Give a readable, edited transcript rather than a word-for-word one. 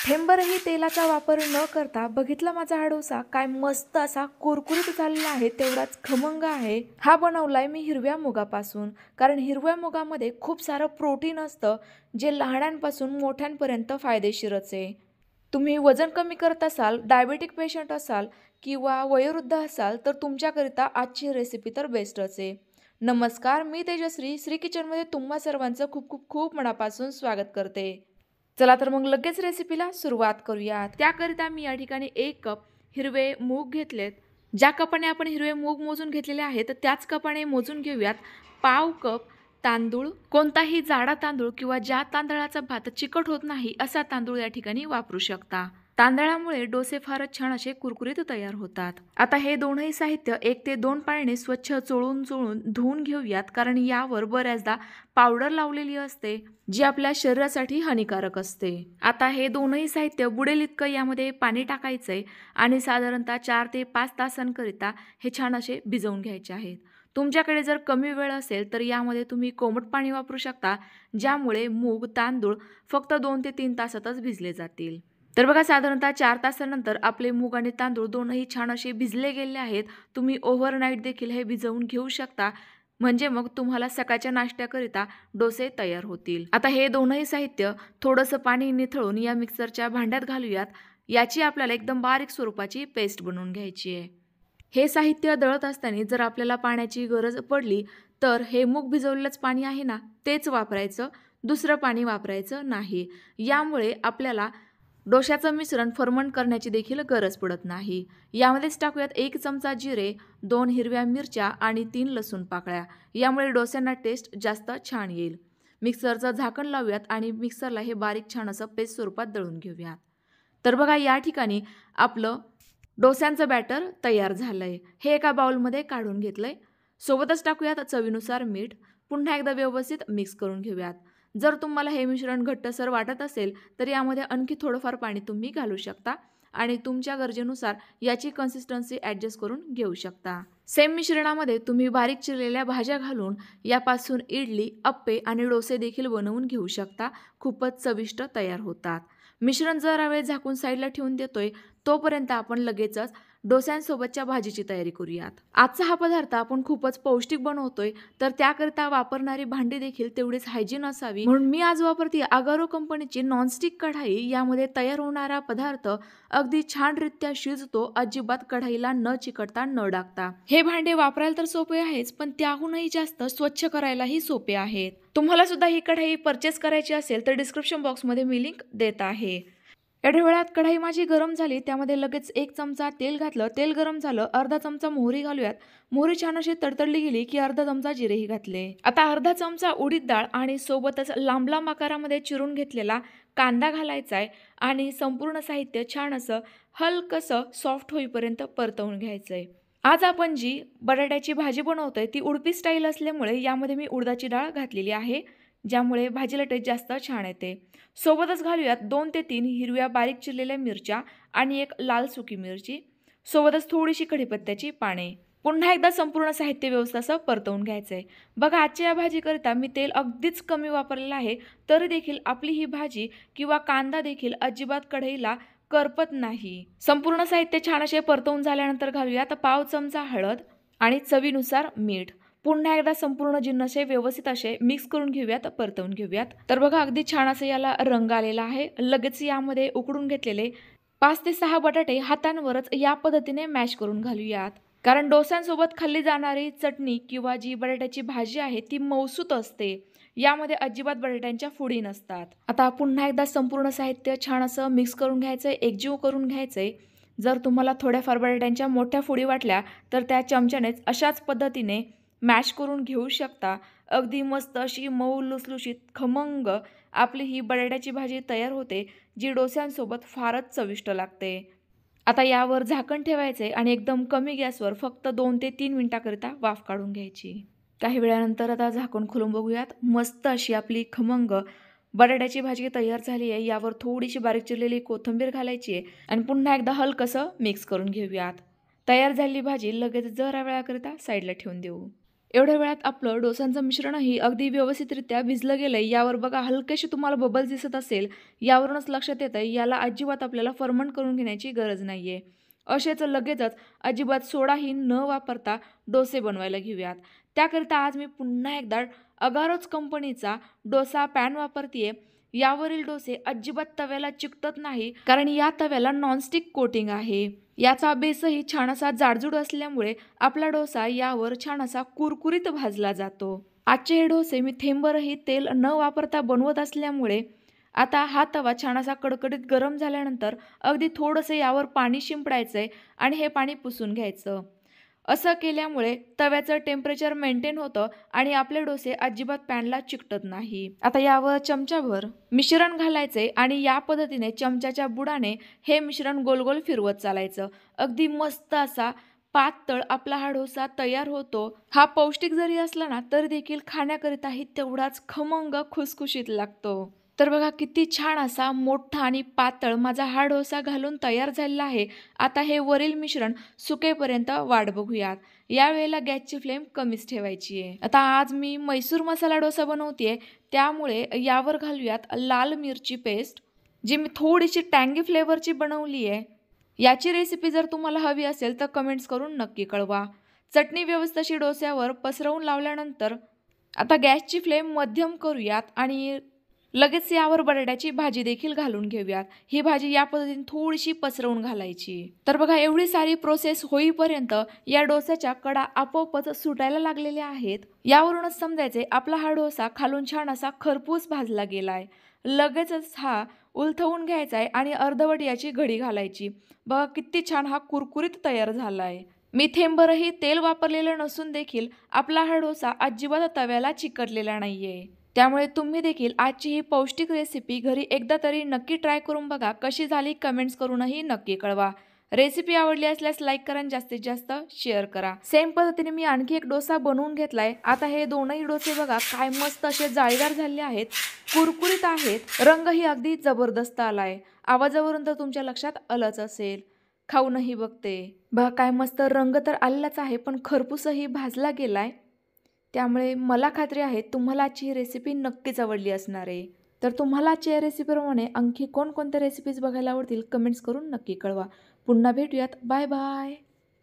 थेंबरही तेलाचा वापर न करता बघितला माझा हा डोसा काय मस्त असा कुरकुरीत झालेला आहे, तेवढाच खमंग आहे। हा बनवलाय मी हिरव्या मुगापासून, कारण हिरव्या मुगामध्ये खूप सारं प्रोटीन असतं जे लहानांपासून मोठ्यांपर्यंत फायदेशीरच आहे। तुम्ही वजन कमी करत असाल, डायबिटिक पेशंट असाल किंवा वयोवृद्ध असाल तर तुमच्याकरिता आजची रेसिपी तर बेस्टच आहे। नमस्कार, मी तेजश्री श्री किचनमध्ये तुम्हा सर्वांचं खूप खूप खूप मनापासून स्वागत करते। चला तर मग लगेच रेसिपीला सुरुवात करूया। त्याकरिता मी या ठिकाणी 1 कप हिरवे मूग घेतलेत। ज्या कपाने आपण हिरवे मूग मोजून घेतलेले आहेत त्याच कपाने मोजून घेऊयात। पाव कप तांदूळ, कोणताही जाडा तांदूळ किंवा ज्या तांदळाचा भात चिकट होत नाही असा तांदूळ या ठिकाणी वापरू शकता। तांदळामुळे डोसे फारच छान असे कुरकुरीत तयार होतात। आता हे दोनही साहित्य 1 ते 2 पाण्याने स्वच्छ चोळून धुवून घेऊयात, कारण यावर बऱ्याचदा पावडर लावलेली असते जी आपल्या शरीरासाठी हानिकारक असते। आता हे दोनही साहित्य बुडेल इतकं यामध्ये पाणी टाकायचंय आणि साधारणतः 4 ते 5 तासांकरिता हे छान असे भिजवून घ्यायचे आहेत। तुमच्याकडे जर कमी वेळ असेल तर यामध्ये तुम्ही कोमट पाणी वापरू शकता, ज्यामुळे मूग तांदूळ फक्त 2 ते 3 तासातच भिजले जातील। तर बघा, साधारणतः 4 तासानंतर आपले मूग आणि तांदूळ दोनही छान असे भिजले गेले आहेत। तुम्ही ओव्हरनाईट देखील हे भिजवून घेऊ शकता, म्हणजे मग तुम्हाला सकाळच्या नाश्त्याकरिता डोसे तयार होतील। आता हे दोनही साहित्य थोडंसं पाणी निथळून या मिक्सरच्या भांड्यात घालूयात। याची आपल्याला एकदम बारीक स्वरूपाची पेस्ट बनवून घ्यायची आहे। हे साहित्य दळत असताना जर आपल्याला पाण्याची गरज पडली तर हे मूग भिजवलेलंच पाणी आहे ना, तेच वापरायचं, दुसरं पाणी वापरायचं नाही। यामुळे आपल्याला डोशाचं मिश्रण फर्मंट करण्याची देखील गरज पडत नाही। यामध्येच टाकूयात 1 चमचा जिरे, 2 हिरव्या मिरच्या आणि 3 लसूण पाकळ्या। यामुळे डोस्यांना टेस्ट जास्त छान येईल। मिक्सरचं झाकण लावूयात आणि मिक्सरला हे बारीक छान असं पेस्ट स्वरूपात दळून घेऊयात। तर बघा, या ठिकाणी आपलं डोस्यांचं बॅटर तयार झालंय। हे एका बाउलमध्ये काढून घेतलंय। सोबतच टाकूयात चवीनुसार मीठ। पुन्हा एकदा व्यवस्थित मिक्स करून घेऊयात। जर तुम्हाला हे मिश्रण घट्टसर वाटत असेल तर यामध्ये आणखी थोडंफार पाणी तुम्ही घालू शकता आणि तुमच्या गरजेनुसार याची कन्सिस्टन्सी ॲडजस्ट करून घेऊ शकता। सेम मिश्रणामध्ये तुम्ही बारीक चिरलेल्या भाज्या घालून यापासून इडली, अप्पे आणि डोसे देखील बनवून घेऊ शकता। खूपच चविष्ट तयार होतात। मिश्रण जरा वेळ झाकून साईडला ठेवून देतोय, तोपर्यंत आपण लगेचच डोस्यांसोबतच्या भाजीची तयारी करूयात। आजचा हा पदार्थ आपण खूपच पौष्टिक बनवतोय, तर त्याकरिता वापरणारी भांडी देखील तेवढीच हायजीन असावी, म्हणून मी आज वापरते अगारो कंपनीची नॉनस्टिक कढाई। यामध्ये तयार होणारा पदार्थ अगदी छानरित्या शिजतो, अजिबात कढाईला न चिकटता न डागता। हे भांडे वापरायला तर सोपे आहेच, पण त्याहूनही जास्त स्वच्छ करायलाही सोपे आहेत। तुम्हाला सुद्धा ही कढाई परचेस करायची असेल तर डिस्क्रिप्शन बॉक्समध्ये मी लिंक देत आहे। एवढ्या वेळात कढाई माझी गरम झाली, त्यामध्ये लगेच 1 चमचा तेल घातलं। तेल गरम झालं, अर्धा चमचा मोहरी घालूयात। मोहरी छान अशी तडतडली गेली की अर्धा चमचा जिरेही घातले। आता अर्धा चमचा उडीद डाळ आणि सोबतच लांब लांब आकारामध्ये चिरून घेतलेला कांदा घालायचा आहे आणि संपूर्ण साहित्य छान असं हलकसं सॉफ्ट होईपर्यंत परतवून घ्यायचंय। आज आपण जी बटाट्याची भाजी बनवतोय ती उडपी स्टाईल असल्यामुळे यामध्ये मी उडदाची डाळ घातलेली आहे, ज्यामुळे भाजीला टेस्ट जास्त छान येते। सोबतच घालूयात 2 ते 3 हिरव्या बारीक चिरलेल्या मिरच्या आणि 1 लाल सुकी मिरची, सोबतच थोडीशी कढीपत्त्याची पाने। पुन्हा एकदा संपूर्ण साहित्य व्यवस्थित असं परतवून घ्यायचंय। बघा, आजच्या या भाजीकरिता मी तेल अगदीच कमी वापरलेलं आहे, तरी देखील आपली ही भाजी किंवा कांदा देखील अजिबात कढईला करपत नाही। संपूर्ण साहित्य छान असे परतवून झाल्यानंतर घालूयात पाव चमचा हळद आणि चवीनुसार मीठ। पुन्हा एकदा संपूर्ण जिन्नस व्यवस्थित असे मिक्स करून घेऊयात, परतवून घेऊयात। तर बघा, अगदी छान असं याला रंग आलेला आहे। लगेच यामध्ये उकडून घेतलेले 5 ते 6 बटाटे हातांवरच या पद्धतीने मॅश करून घालूयात, कारण डोस्यांसोबत खाल्ली जाणारी चटणी किंवा जी बटाट्याची भाजी आहे ती मऊसूत असते। यामध्ये अजिबात बटाट्यांच्या फोडी नसतात। आता पुन्हा एकदा संपूर्ण साहित्य छान असं मिक्स करून घ्यायचंय, एकजीव करून घ्यायचंय। जर तुम्हाला थोड्याफार बटाट्यांच्या मोठ्या फोडी वाटल्या तर त्या चमच्यानेच अशाच पद्धतीने मॅश करून घेऊ शकता। अगदी मस्त अशी मऊ लुसलुशीत खमंग आपली ही बटाट्याची भाजी तयार होते, जी डोस्यांसोबत फारच चविष्ट लागते। आता यावर झाकण ठेवायचे आणि एकदम कमी गॅसवर फक्त 2 ते 3 मिनिटाकरिता वाफ काढून घ्यायची। काही वेळानंतर आता झाकण खोलून बघूयात। मस्त अशी आपली खमंग बटाट्याची भाजी तयार झाली आहे। यावर थोडीशी बारीक चिरलेली कोथिंबीर घालायची आहे आणि पुन्हा एकदा हलकसं मिक्स करून घेऊयात। तयार झालेली भाजी लगेच जरा वेळाकरिता साईडला ठेवून देऊ। एवढ्या वेळात आपलं डोसांचं मिश्रणही अगदी व्यवस्थितरित्या भिजलं गेलंय. यावर बघा हलकेसे तुम्हाला बबल्स दिसत असेल. यावरूनच लक्षात येतंय याला अजिबात आपल्याला फर्मंट करून घेण्याची गरज नाहीये. असेच लगेचच अजिबात सोडाही न वापरता डोसे बनवायला घेऊयात. त्याकरिता आज मी पुन्हा एकदा अगारोच कंपनीचा डोसा पॅन वापरतेय. यावरील डोसे अजिबात तव्याला चिकटत नाही, कारण या तव्याला नॉनस्टिक कोटिंग आहे. याचा बेसही छान असा जाडजूड असल्यामुळे आपला डोसा यावर छान असा कुरकुरीत भाजला जातो. आजचे हे डोसे मी थेंबरही तेल न वापरता बनवत असल्यामुळे आता हा तवा छान असा कडकडीत गरम झाल्यानंतर अगदी थोडंसं यावर पाणी शिंपडायचंय आणि हे पाणी पुसून घ्यायचं. असं केल्यामुळे तव्याचं टेम्परेचर मेंटेन होतं आणि आपले डोसे अजिबात पॅनला चिकटत नाही. आता यावर चमचाभर मिश्रण घालायचे आणि या पद्धतीने चमच्याच्या बुडाने हे मिश्रण गोल गोल फिरवत चालायचं. अगदी मस्त असा पातळ आपला हा डोसा तयार होतो. हा पौष्टिक जरी असला ना तरी देखील खाण्याकरिताही तेवढाच खमंग खुसखुशीत लागतो. तर बघा किती छान असा मोठा आणि पातळ माझा हा डोसा घालून तयार झालेला आहे. आता हे वरील मिश्रण सुकेपर्यंत वाट बघूयात. यावेळेला गॅसची फ्लेम कमीच ठेवायची आहे. आता आज मी मैसूर मसाला डोसा बनवतेय, त्यामुळे यावर घालूयात लाल मिरची पेस्ट, जी मी थोडीशी टँगी फ्लेवरची बनवली आहे. याची रेसिपी जर तुम्हाला हवी असेल तर कमेंट्स करून नक्की कळवा. चटणी व्यवस्थित डोस्यावर पसरवून लावल्यानंतर आता गॅसची फ्लेम मध्यम करूयात आणि लगेच यावर बटाट्याची भाजी देखील घालून घेऊयात. ही भाजी या पद्धतीने थोडीशी पसरवून घालायची. तर बघा एवढी सारी प्रोसेस होईपर्यंत या डोस्याच्या कडा आपोआपच सुटायला लागलेल्या आहेत. यावरूनच समजायचे आपला हा डोसा खालून छान असा खरपूस भाजला गेलाय. लगेचच हा उलथवून घ्यायचा आहे आणि अर्धवट याची घडी घालायची. बघा किती छान हा कुरकुरीत तयार झालाय. मी थेंबरही तेल वापरलेलं नसून देखील आपला हा डोसा अजिबात तव्याला चिकटलेला नाहीये. त्यामुळे तुम्ही देखील आजची ही पौष्टिक रेसिपी घरी एकदा तरी नक्की ट्राय करून बघा. कशी झाली कमेंट्स करूनही नक्की कळवा. रेसिपी आवडली असल्यास लाईक करा आणि जास्तीत जास्त शेअर करा. सेम पद्धतीने मी आणखी एक डोसा बनवून घेतलाय. आता हे दोनही डोसे बघा काय मस्त असे जाळीदार झालेले आहेत, कुरकुरीत आहेत. रंगही अगदी जबरदस्त आलाय. आवाजावरून तर तुमच्या लक्षात आलंच असेल. खाऊनही बघते. बघा काय मस्त रंग तर आलेलाच आहे, पण खरपूसही भाजला गेलाय. त्यामुळे मला खात्री आहे तुम्हाला आजची ही रेसिपी नक्कीच आवडली असणार आहे. तर तुम्हाला आजच्या या रेसिपीप्रमाणे आणखी कोणकोणत्या रेसिपीज बघायला आवडतील कमेंट्स करून नक्की कळवा. पुन्हा भेटूयात. Bye bye.